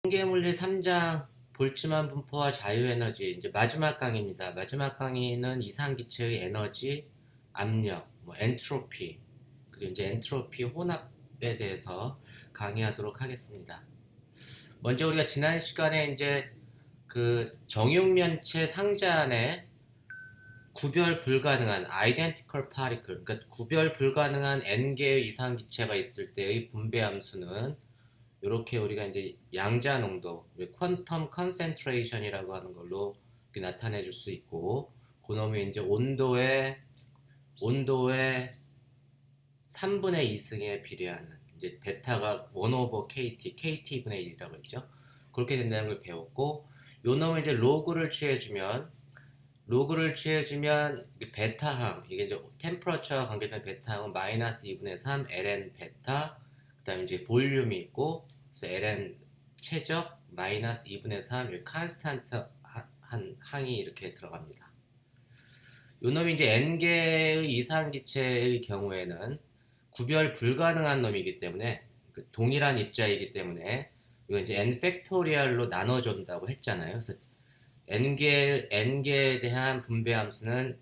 통계물리 3장 볼츠만 분포와 자유에너지 이제 마지막 강의입니다. 마지막 강의는 이상기체의 에너지, 압력, 엔트로피 그리고 이제 엔트로피 혼합에 대해서 강의하도록 하겠습니다. 먼저 우리가 지난 시간에 이제 그 정육면체 상자 안에 구별 불가능한 identical particle, 그러니까 구별 불가능한 n개의 이상기체가 있을 때의 분배 함수는 이렇게 우리가 이제 양자 농도, 퀀텀 컨센트레이션이라고 하는 걸로 나타내 줄 수 있고, 그놈이 이제 온도의 3분의 2승에 비례하는 이제 베타가 1 over KT분의 1이라고 했죠. 그렇게 된다는 걸 배웠고, 요 놈을 이제 로그를 취해주면 베타항, 이게 이제 템퍼러처와 관계된 베타항은 마이너스 2분의 3 ln 베타, 그 다음에 이제 볼륨이 있고, 그래서 ln 최적 마이너스 2분의 3 컨스탄트 한 항이 이렇게 들어갑니다. 요 놈이 이제 n개의 이상기체의 경우에는 구별 불가능한 놈이기 때문에 동일한 입자이기 때문에 이거 이제 n 팩토리얼로 나눠준다고 했잖아요. 그래서 n개에 대한 분배 함수는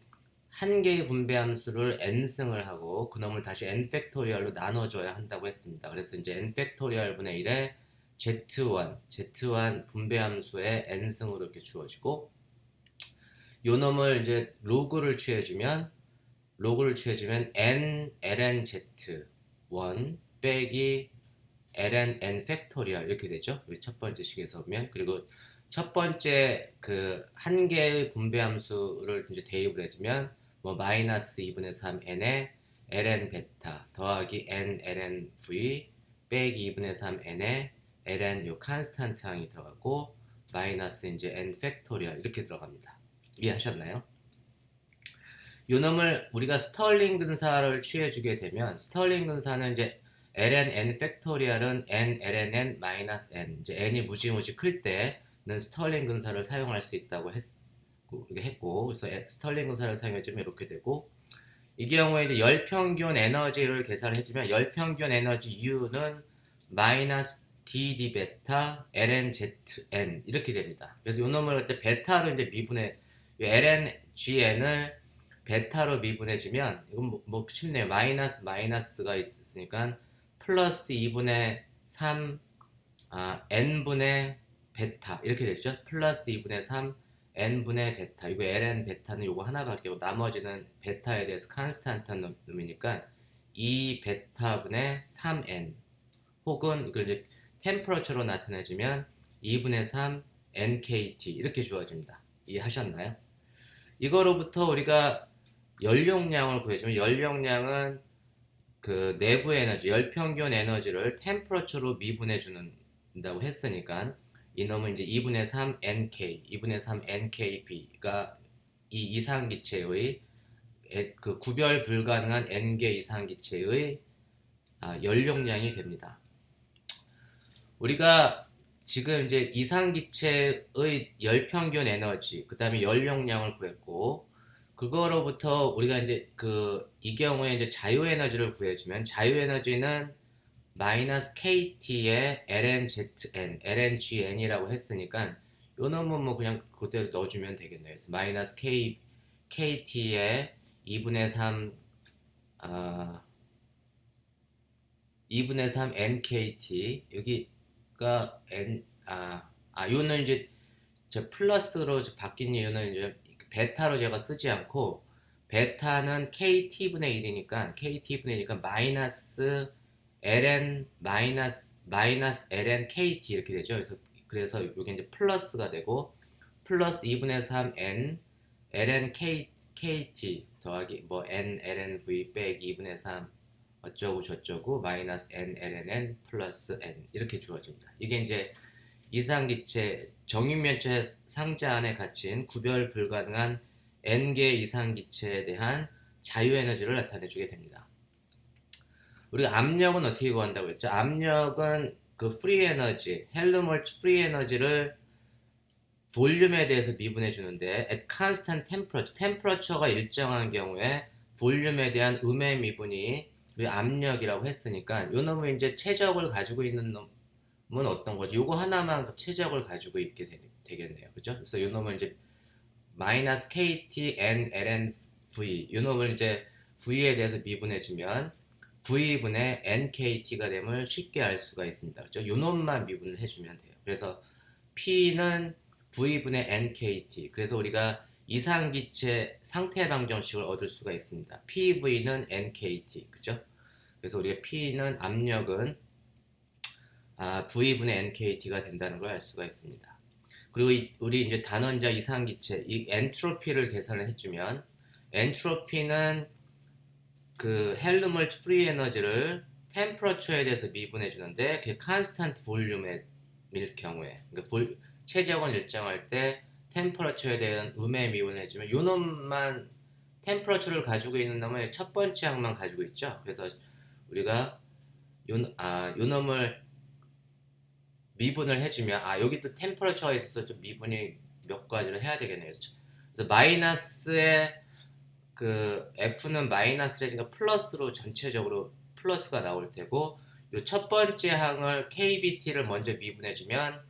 한 개의 분배 함수를 n승을 하고 그놈을 다시 n 팩토리얼로 나눠줘야 한다고 했습니다. 그래서 이제 n 팩토리얼 분의 1에 z1 분배 함수의 n승으로 이렇게 주어지고, 요 놈을 이제 로그를 취해주면 n ln z1 빼기 ln n 팩토리얼 이렇게 되죠. 우리 첫 번째 식에서 보면. 그리고 첫 번째 그 한 개의 분배 함수를 이제 대입을 해주면 마이너스 2분의 3 n에 ln 베타 더하기 n ln v 빼기 2분의 3 n에 ln 요 컨스탄트 항이 들어가고 마이너스 이제 n 팩토리얼 이렇게 들어갑니다. 이해하셨나요? 요 놈을 우리가 스털링 근사를 취해주게 되면 스털링 근사는 이제 ln n 팩토리얼은 n ln n 마이너스 n, 이제 n이 무지무지 클 때는 스털링 근사를 사용할 수 있다고 했고, 그래서 스털링 근사를 사용해주면 이렇게 되고, 이 경우에 이제 열평균 에너지를 계산해주면 열평균 에너지 U는 마이너스 dd 베타 ln zn 이렇게 됩니다. 그래서 요 놈을 그때 베타로 이제 미분해, ln gn을 베타로 미분해주면 이건 뭐 쉽네요. 마이너스가 있으니까 플러스 2분의 3 n분의 베타 이렇게 되죠. 플러스 2분의 3 n분의 베타, 이거 ln 베타는 이거 하나밖에 없고 나머지는 베타에 대해서 컨스탄트한 놈이니까 2 베타분의 3n, 혹은 이걸 이제 템퍼러처로 나타내주면 2분의 3 nkt 이렇게 주어집니다. 이해하셨나요? 이거로부터 우리가 연용량을 구해주면, 연용량은 그 내부 에너지, 열평균 에너지를 템퍼러처로 미분해 준다고 했으니까 이놈은 이제 2분의 3 nk, 2분의 3 nkp가 이 이상기체의 그 구별 불가능한 n개 이상기체의 연용량이 됩니다. 우리가 지금 이제 이상기체의 열평균 에너지, 그 다음에 연용량을 구했고, 그거로부터 우리가 이제 이 경우에 이제 자유에너지를 구해주면, 자유에너지는 마이너스 KT에 lngn이라고 했으니까 요 놈은 뭐 그냥 그대로 넣어주면 되겠네요. 그래서 마이너스 KT에 2분의 3 2분의 3 NKT, 여기가 요는 이제 저 플러스로 바뀐 이유는 이제 베타로 제가 쓰지 않고, 베타는 KT분의 1이니까 마이너스 ln ln KT 이렇게 되죠. 그래서 이게 이제 플러스가 되고, 플러스 2분의 3 n ln KT 더하기 n ln v 빼기 2분의 3 어쩌고 저쩌고 마이너스 n ln n 플러스 n 이렇게 주어집니다. 이게 이제 이상기체 정육면체 상자 안에 갇힌 구별 불가능한 n개 이상기체에 대한 자유에너지를 나타내주게 됩니다. 우리가 압력은 어떻게 구한다고 했죠? 압력은 그 프리에너지, 헬름홀츠 프리에너지를 볼륨에 대해서 미분해 주는데 at constant temperature가 일정한 경우에 볼륨에 대한 음의 미분이 우리 압력이라고 했으니까 요 놈은 이제 최적을 가지고 있는 어떤 거지? 요거 하나만 최적을 가지고 있게 되겠네요. 그죠? 그래서 요 놈을 이제 마이너스 KT N ln V 요 놈을 이제 V에 대해서 미분해주면 V분의 NKT가 됨을 쉽게 알 수가 있습니다. 그죠? 요 놈만 미분을 해주면 돼요. 그래서 P는 V분의 NKT. 그래서 우리가 이상기체 상태 방정식을 얻을 수가 있습니다. PV는 NKT. 그죠? 그래서 우리가 P는 압력은 V분의 NKT가 된다는 걸 알 수가 있습니다. 그리고 우리 이제 단원자 이상기체 이 엔트로피를 계산을 해주면 엔트로피는 그 헬름홀츠 프리 에너지를 템퍼러처에 대해서 미분해 주는데 그게 컨스턴트 볼륨일 경우에 그러니까 최저건 일정할 때 템퍼러처에 대한 음에 미분해 주면 요 놈만 템퍼러처를 가지고 있는 놈은 첫 번째 항만 가지고 있죠. 그래서 우리가 요 놈을 미분을 해주면 여기 또 템퍼러처에 있어서 좀 미분이 몇 가지를 해야 되겠네요. 그래서 마이너스의 그 F는 마이너스래니까 플러스로 전체적으로 플러스가 나올 테고 요 첫 번째 항을 KBT를 먼저 미분해주면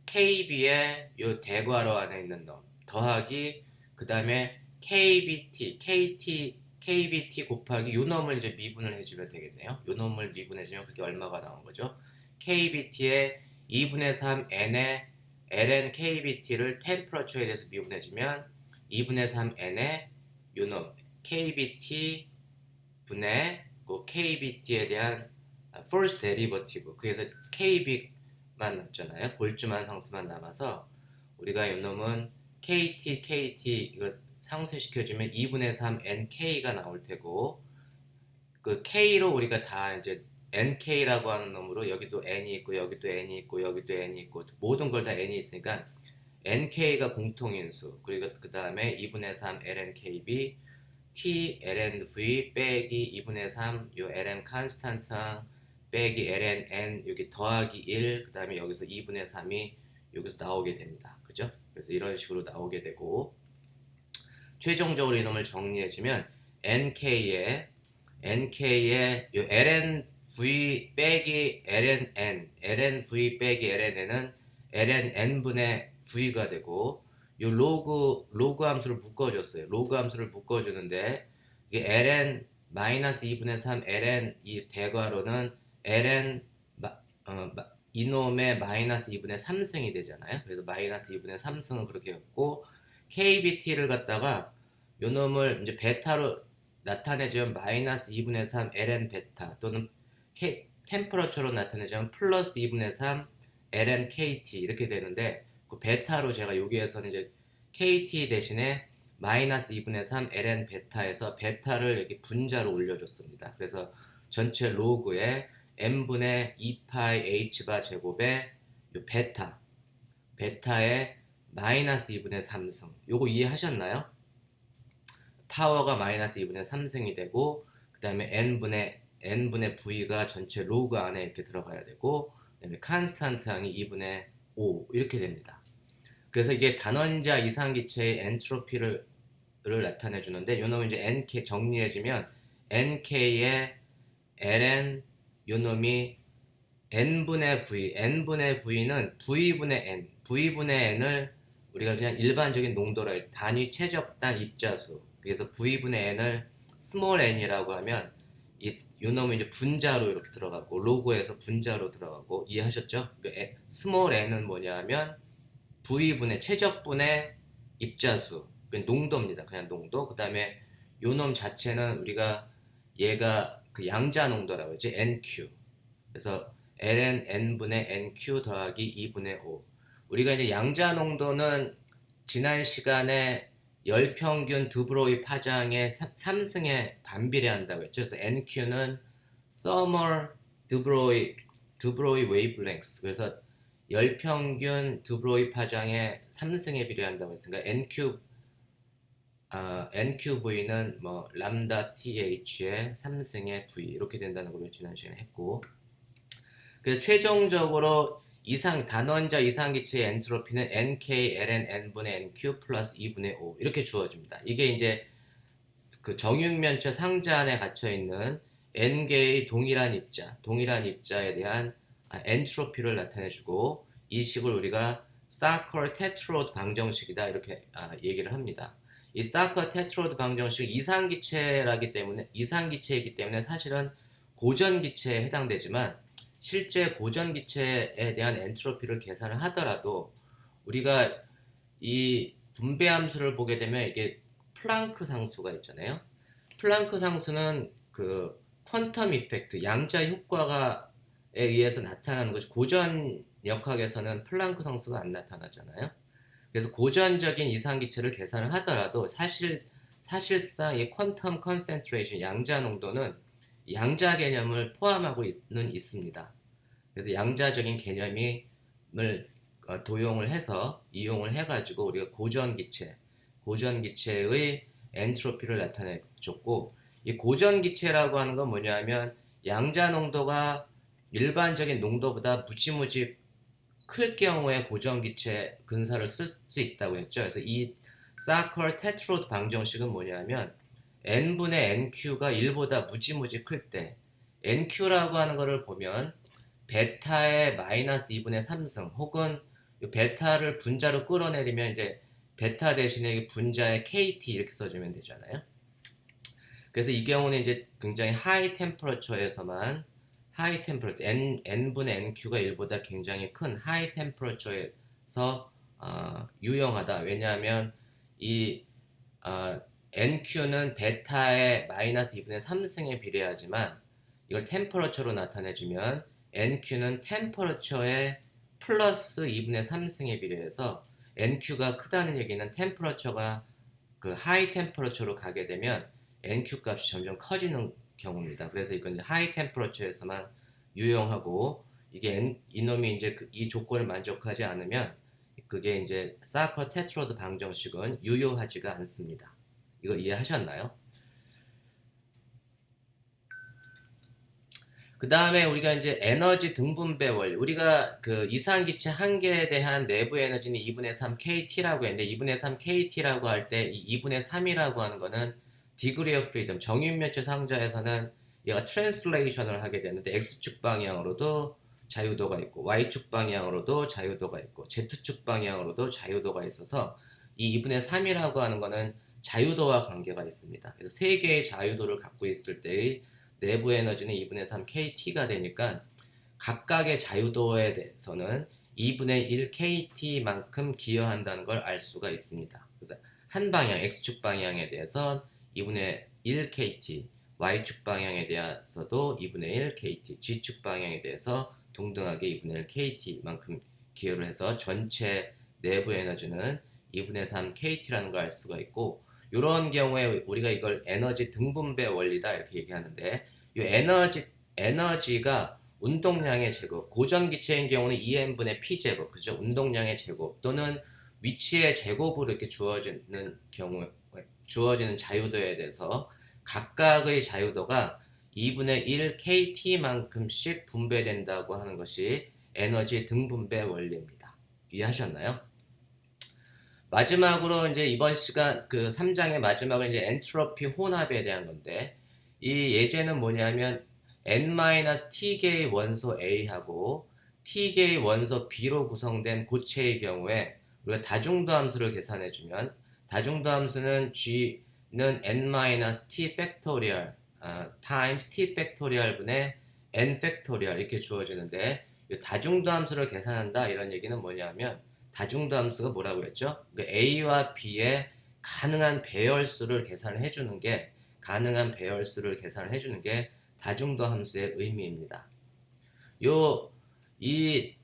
KB의 요 대괄호 안에 있는 놈 더하기 그 다음에 KBT 곱하기 요 놈을 이제 미분을 해주면 되겠네요. 요 놈을 미분해주면 그게 얼마가 나온 거죠? KBT의 2분의 3 N의 ln KBT를 템퍼러처에 대해서 미분해주면 2분의 3 N의 요놈 KBT 분의 KBT에 대한 first derivative 그래서 KB만 남잖아요. 볼주만 상수만 남아서 우리가 요놈은 KT 이거 상수시켜주면 2분의 3 NK가 나올 테고 그 K로 우리가 다 이제 NK라고 하는 놈으로 여기도 N이 있고 여기도 N이 있고 여기도 N이 있고 모든 걸 다 N이 있으니까 NK가 공통인수 그리고 그 다음에 2분의 3 lnKB T lnV 빼기 2분의 3 요 ln 컨스탄트항 빼기 lnN 여기 더하기 1 그 다음에 여기서 2분의 3이 여기서 나오게 됩니다. 그죠? 그래서 이런 식으로 나오게 되고 최종적으로 이놈을 정리해주면 NK의 요 lnV 빼기 lnV 빼기 lnN은 lnN분의 V가 되고 요 로그 함수를 묶어줬어요. 로그 함수를 묶어주는데 이게 ln 마이너스 2분의 3 ln 이 대괄호는 ln 이놈의 마이너스 2분의 3승이 되잖아요. 그래서 마이너스 2분의 3승은 그렇게 했고 KBT를 갖다가 요 놈을 이제 베타로 나타내주면 마이너스 2분의 3 ln 베타 또는 템퍼러처로 나타내주면 플러스 2분의 3 ln KT 이렇게 되는데 그 베타로 제가 여기에서는 이제 KT 대신에 마이너스 2분의 3 ln 베타에서 베타를 여기 분자로 올려줬습니다. 그래서 전체 로그에 n분의 2파이 h바 제곱에 요 베타의 마이너스 2분의 3승 요거 이해하셨나요? 파워가 마이너스 2분의 3승이 되고 그 다음에 n분의 v가 전체 로그 안에 이렇게 들어가야 되고 그 다음에 컨스탄트 항이 2분의 5 이렇게 됩니다. 그래서 이게 단원자 이상기체의 엔트로피를 나타내 주는데 요 놈이 이제 NK 정리해주면 NK의 ln 요 놈이 n분의 V는 V분의 N을 우리가 그냥 일반적인 농도라 단위 최적단 입자수 그래서 V분의 N을 스몰 n이라고 하면 요 놈은 이제 분자로 이렇게 들어가고 로그에서 분자로 들어가고 이해하셨죠? 스몰 n은 뭐냐면 V분의 최적분의 입자수 농도입니다. 그냥 농도. 그 다음에 요 놈 자체는 우리가 얘가 그 양자 농도라고 하지 NQ. 그래서 ln n분의 NQ 더하기 2분의 5. 우리가 이제 양자 농도는 지난 시간에 열평균 드브로이 파장의 3승에 반비례한다고 했죠. 그래서 NQ는 thermal 드브로이 웨이블랭스. 그래서 열평균 드브로이 파장의 3승에 비례한다고 했으니까 NQV는 뭐 람다 TH의 3승의 V 이렇게 된다는 걸로 지난 시간에 했고 그래서 최종적으로 단원자 이상기체의 엔트로피는 NK ln n분의 NQ 플러스 2분의 5 이렇게 주어집니다. 이게 이제 그 정육면체 상자 안에 갇혀 있는 n개의 동일한 입자에 대한 엔트로피를 나타내주고 이 식을 우리가 사커 테트로드 방정식이다 이렇게 얘기를 합니다. 이 사커 테트로드 방정식 이상기체이기 때문에 사실은 고전기체에 해당되지만 실제 고전기체에 대한 엔트로피를 계산을 하더라도 우리가 이 분배함수를 보게 되면 이게 플랑크 상수가 있잖아요. 플랑크 상수는 그 퀀텀 이펙트, 양자 효과에 의해서 나타나는 것이 고전 역학에서는 플랑크 상수가 안 나타나잖아요. 그래서 고전적인 이상기체를 계산을 하더라도 사실상 이 퀀텀 컨센트레이션, 양자 농도는 양자 개념을 포함하고 있습니다. 그래서 양자적인 개념을 도용을 해서 이용을 해가지고 우리가 고전기체의 엔트로피를 나타내줬고 이 고전기체라고 하는 건 뭐냐면 양자 농도가 일반적인 농도보다 무지무지 클 경우에 고전기체 근사를 쓸 수 있다고 했죠. 그래서 이 사커 테트로드 방정식은 뭐냐면 n분의 nq가 1보다 무지무지 클 때 nq라고 하는 것을 보면 베타의 마이너스 2분의 3승 혹은 베타를 분자로 끌어내리면 이제 베타 대신에 분자의 KT 이렇게 써주면 되잖아요. 그래서 이 경우는 이제 굉장히 하이 템퍼러처에서만 n분의 nq가 1보다 굉장히 큰 하이 템퍼러처에서 유용하다. 왜냐하면 이 nq는 베타의 마이너스 2분의 3승에 비례하지만 이걸 템퍼러처로 나타내주면 nq는 템퍼러처의 플러스 2분의 3승에 비례해서 nq가 크다는 얘기는 템퍼러처가 그 하이 템퍼러처로 가게 되면 nq 값이 점점 커지는 경우입니다. 그래서 이건 이제 하이 템퍼러처에서만 유용하고 이게 이놈이 이제 이 조건을 만족하지 않으면 그게 이제 사커 테트로드 방정식은 유효하지가 않습니다. 이거 이해하셨나요? 그 다음에 우리가 이제 에너지 등분배 원리, 우리가 그 이상기체 한 개에 대한 내부 에너지는 2분의 3 kT라고 했는데 2분의 3 kT라고 할 때 이 2분의 3이라고 하는 거는 degree of freedom, 정윤면체 상자에서는 얘가 트랜슬레이션을 하게 되는데 x축 방향으로도 자유도가 있고 y축 방향으로도 자유도가 있고 z축 방향으로도 자유도가 있어서 이 2분의 3이라고 하는 거는 자유도와 관계가 있습니다. 그래서 세 개의 자유도를 갖고 있을 때의 내부 에너지는 2분의 3 kT가 되니까 각각의 자유도에 대해서는 2분의 1 kT만큼 기여한다는 걸 알 수가 있습니다. 그래서 한 방향, x축 방향에 대해서 2분의 1 kt, y축 방향에 대해서도 2분의 1 kt, g축 방향에 대해서 동등하게 2분의 1 kt만큼 기여를 해서 전체 내부 에너지는 2분의 3 kt라는 걸 알 수가 있고 이런 경우에 우리가 이걸 에너지 등분배 원리다 이렇게 얘기하는데 이 에너지가 운동량의 제곱, 고전기체인 경우는 2n분의 p제곱, 그죠? 운동량의 제곱 또는 위치의 제곱으로 이렇게 주어지는 자유도에 대해서 각각의 자유도가 2분의 1 kt만큼씩 분배된다고 하는 것이 에너지 등분배 원리입니다. 이해하셨나요? 마지막으로 이제 이번 시간 그 3장의 마지막은 이제 엔트로피 혼합에 대한 건데 이 예제는 뭐냐면 n-t개의 원소 A하고 t개의 원소 B로 구성된 고체의 경우에 우리가 다중도 함수를 계산해 주면 다중도 함수는 g는 n-t 팩토리얼 times t 팩토리얼 분의 n 팩토리얼 이렇게 주어지는데 이 다중도 함수를 계산한다 이런 얘기는 뭐냐면 다중도 함수가 뭐라고 했죠? 그러니까 A와 B의 가능한 배열수를 계산을 해주는 게 다중도 함수의 의미입니다. 이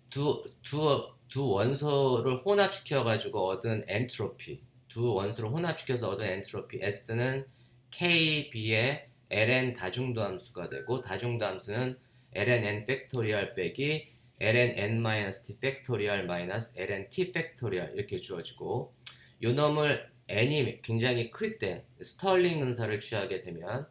두 원소를 혼합시켜가지고 얻은 엔트로피, 두 원소를 혼합시켜서 얻은 엔트로피 S는 KB의 ln 다중도 함수가 되고 다중도 함수는 ln n 팩토리얼 빼기 ln n-t 팩토리얼 마이너스 ln t 팩토리얼 이렇게 주어지고 요 놈을 n이 굉장히 클 때 스털링 근사를 취하게 되면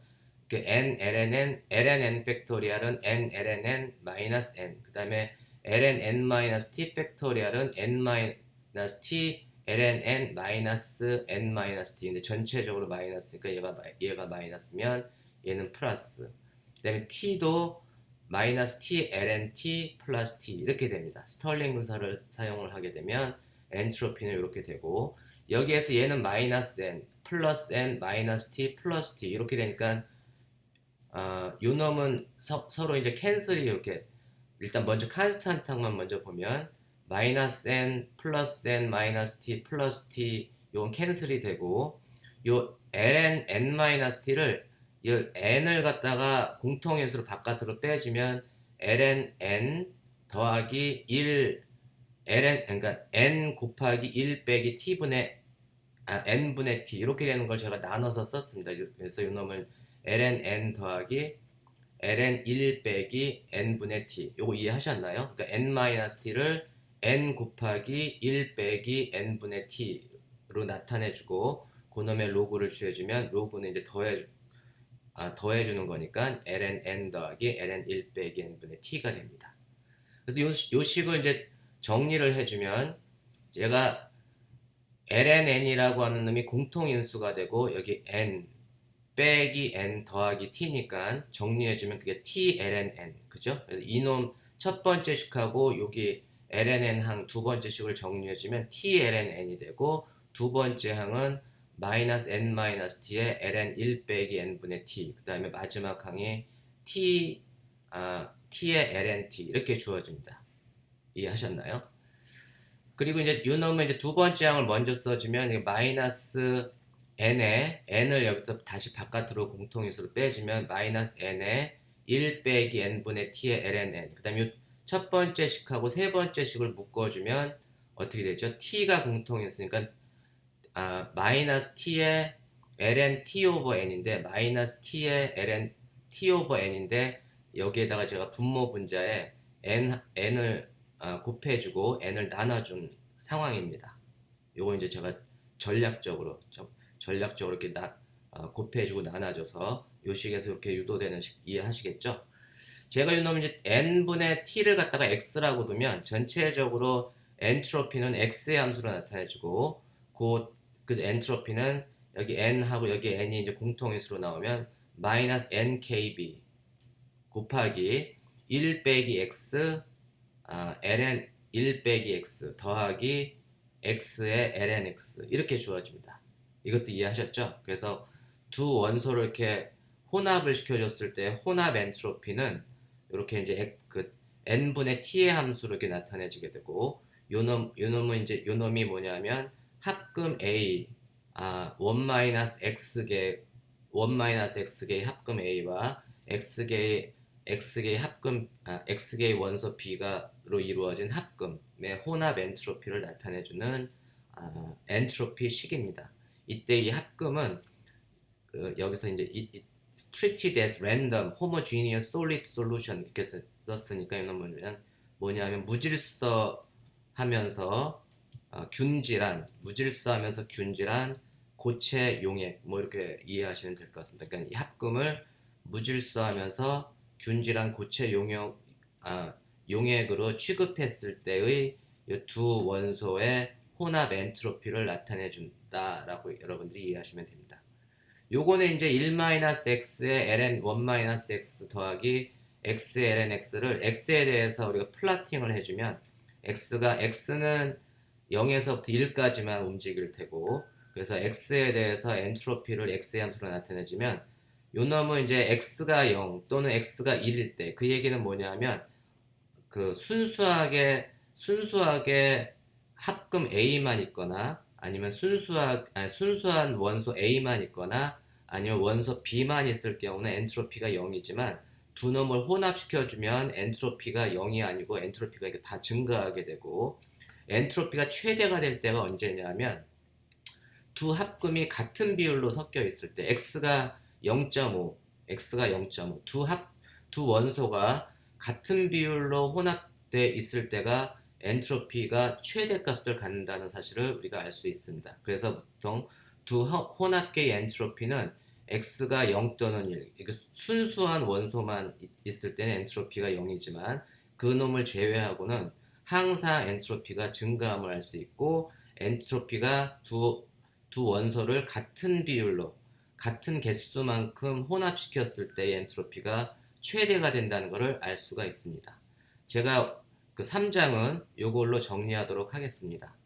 그 n ln n 팩토리얼은 n ln n 마이너스 n 그 다음에 ln n 마이너스 t 팩토리얼은 n 마이너스 t ln n 마이너스 n 마이너스 t 근데 전체적으로 마이너스니까 얘가 마이너스면 얘는 플러스 그 다음에 t도 마이너스 T ln T 플러스 T 이렇게 됩니다. 스털링 분사를 사용을 하게 되면 엔트로피는 이렇게 되고, 여기에서 얘는 마이너스 N 플러스 N 마이너스 T 플러스 T 이렇게 되니까 요 놈은 서로 이제 캔슬이 이렇게, 일단 먼저 컨스탄트만 먼저 보면 마이너스 N 플러스 N 마이너스 T 플러스 T 요건 캔슬이 되고, 요 ln n 마이너스 T를 이 n을 갖다가 공통인수로 바깥으로 빼주면 ln n 더하기 1 ln, 그러니까 n 곱하기 1 빼기 t분의 n분의 t 이렇게 되는 걸 제가 나눠서 썼습니다. 그래서 이 놈을 ln n 더하기 ln 1 빼기 n분의 t, 요거 이해하셨나요? 그러니까 n-t를 n 곱하기 1 빼기 n분의 t로 나타내주고, 그놈의 로그를 취해주면 로그는 이제 더해주는 거니까 ln n 더하기 ln 1 빼기 n분의 t가 됩니다. 그래서 요 식을 이제 정리를 해주면, 얘가 ln n이라고 하는 놈이 공통인수가 되고, 여기 n 빼기 n 더하기 t니까 정리해주면 그게 t ln n, 그죠? 그래서 이놈 첫 번째 식하고 여기 ln n 항 두 번째 식을 정리해주면 t ln n이 되고, 두 번째 항은 마이너스 n 마이너스 t에 ln 1 빼기 n분의 t, 그 다음에 마지막 항이 t의 ln t 이렇게 주어집니다. 이해하셨나요? 그리고 이제 요 놈은 이제 두 번째 항을 먼저 써주면 마이너스 n에 n을 여기서 다시 바깥으로 공통인수로 빼주면 마이너스 n에 1 빼기 n분의 t의 ln n, 그 다음에 첫 번째 식하고 세 번째 식을 묶어주면 어떻게 되죠? t가 공통인수니까 마이너스 t의 ln t 오버 n인데, 마이너스 t의 ln t 오버 n인데, 여기에다가 제가 분모 분자에 n을 곱해주고 n을 나눠준 상황입니다. 요거 이제 제가 전략적으로 이렇게 곱해주고 나눠줘서 요 식에서 이렇게 유도되는 식 이해하시겠죠? 제가 요 놈 이제 n분의 t를 갖다가 x라고 두면 전체적으로 엔트로피는 x의 함수로 나타내주고, 그 엔트로피는 여기 n하고 여기 n이 이제 공통인수로 나오면 마이너스 nkb 곱하기 1 빼기 x ln 1 빼기 x 더하기 x의 ln x 이렇게 주어집니다. 이것도 이해하셨죠? 그래서 두 원소를 이렇게 혼합을 시켜줬을 때 혼합 엔트로피는 이렇게 이제 그 n분의 t의 함수로 이렇게 나타내지게 되고, 요놈은 이제 요놈이 뭐냐면 합금 a 1-x개의 합금 a와 x개의 합금 x개의 원소 b가로 이루어진 합금의 혼합 엔트로피를 나타내주는 엔트로피 식입니다. 이때 이 합금은 여기서 이제 treated as random homogeneous solid solution 이렇게 썼으니까 이건 뭐냐면 무질서하면서 균질한 고체 용액, 뭐 이렇게 이해하시면 될 것 같습니다. 그러니까 이 합금을 무질서하면서 균질한 고체 용액으로 취급했을 때의 이 두 원소의 혼합 엔트로피를 나타내 준다라고 여러분들이 이해하시면 됩니다. 요거는 이제 1-x의 ln 1-x 더하기 x의 ln x를 x에 대해서 우리가 플라팅을 해주면, x는 0에서부터 1까지만 움직일 테고, 그래서 x에 대해서 엔트로피를 x의 함수로 나타내주면, 요 놈은 이제 x가 0 또는 x가 1일 때, 그 얘기는 뭐냐면 그 순수하게 합금 a만 있거나, 아니면 순수한 원소 a만 있거나, 아니면 원소 b만 있을 경우는 엔트로피가 0이지만 두 놈을 혼합시켜주면 엔트로피가 0이 아니고 엔트로피가 다 증가하게 되고, 엔트로피가 최대가 될 때가 언제냐면 두 합금이 같은 비율로 섞여 있을 때, x가 0.5 두 원소가 같은 비율로 혼합돼 있을 때가 엔트로피가 최대값을 갖는다는 사실을 우리가 알 수 있습니다. 그래서 보통 두 혼합계의 엔트로피는 x가 0 또는 1, 순수한 원소만 있을 때는 엔트로피가 0이지만 그 놈을 제외하고는 항상 엔트로피가 증가함을 알 수 있고, 엔트로피가 두 원소를 같은 비율로 같은 개수만큼 혼합시켰을 때의 엔트로피가 최대가 된다는 것을 알 수가 있습니다. 제가 그 3장은 이걸로 정리하도록 하겠습니다.